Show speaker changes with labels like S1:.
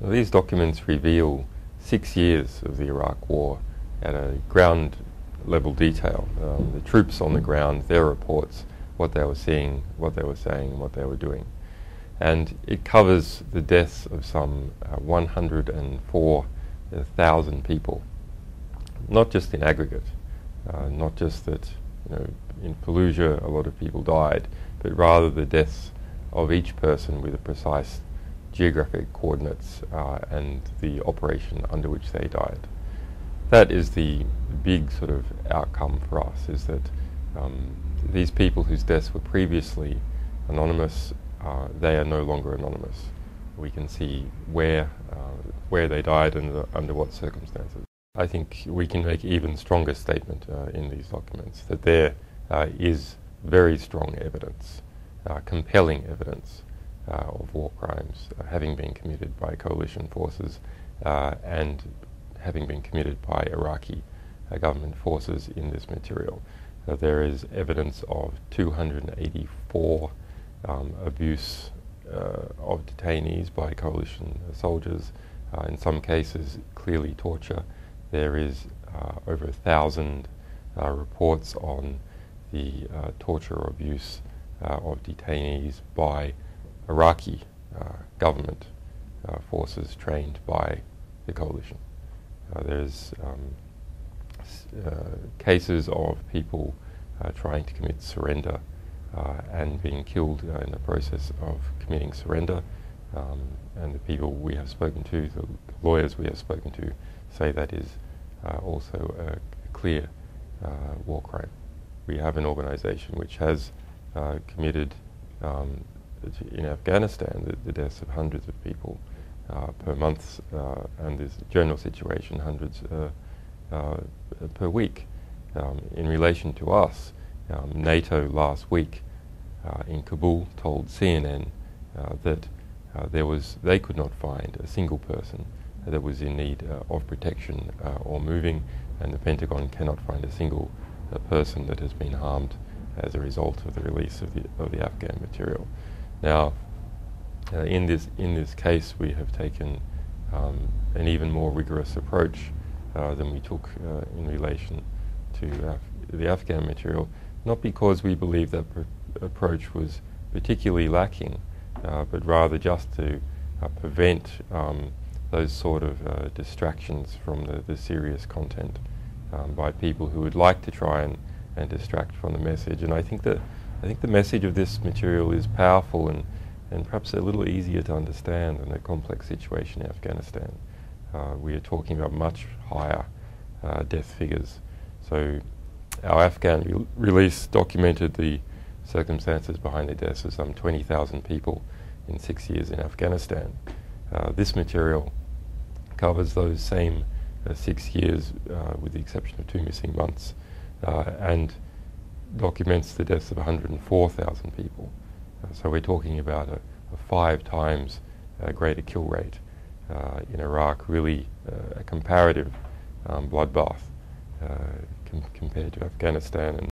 S1: Now, these documents reveal 6 years of the Iraq War at a ground level detail. The troops on the ground, their reports, what they were seeing, what they were saying, and what they were doing. And it covers the deaths of some 104,000 people, not just in aggregate, not just that in Fallujah a lot of people died, but rather the deaths of each person with the precise geographic coordinates and the operation under which they died. That is the big sort of outcome for us, is that these people whose deaths were previously anonymous, they are no longer anonymous. We can see where they died and under what circumstances. I think we can make even stronger statement in these documents that there is very strong evidence, compelling evidence of war crimes having been committed by coalition forces and having been committed by Iraqi government forces in this material. There is evidence of 284 abuse of detainees by coalition soldiers, in some cases clearly torture. There is over 1,000 reports on the torture or abuse of detainees by Iraqi government forces trained by the coalition. There's cases of people trying to commit surrender and being killed in the process of committing surrender. And the people we have spoken to, the lawyers we have spoken to, say that is also a clear war crime. We have an organization which has committed in Afghanistan the deaths of hundreds of people per month, and this general situation hundreds per week. In relation to us, NATO last week in Kabul told CNN that they could not find a single person that was in need of protection or moving, and the Pentagon cannot find a single person that has been harmed as a result of the release of the Afghan material. Now, in this case, we have taken an even more rigorous approach than we took in relation to the Afghan material, not because we believe that approach was particularly lacking, but rather just to prevent those sort of distractions from the serious content by people who would like to try and distract from the message. And I think the message of this material is powerful and perhaps a little easier to understand than the complex situation in Afghanistan. We are talking about much higher death figures. So our Afghan release documented the circumstances behind the deaths of some 20,000 people in 6 years in Afghanistan. This material covers those same 6 years, with the exception of 2 missing months, and documents the deaths of 104,000 people. So we're talking about a 5 times greater kill rate in Iraq, really a comparative bloodbath compared to Afghanistan.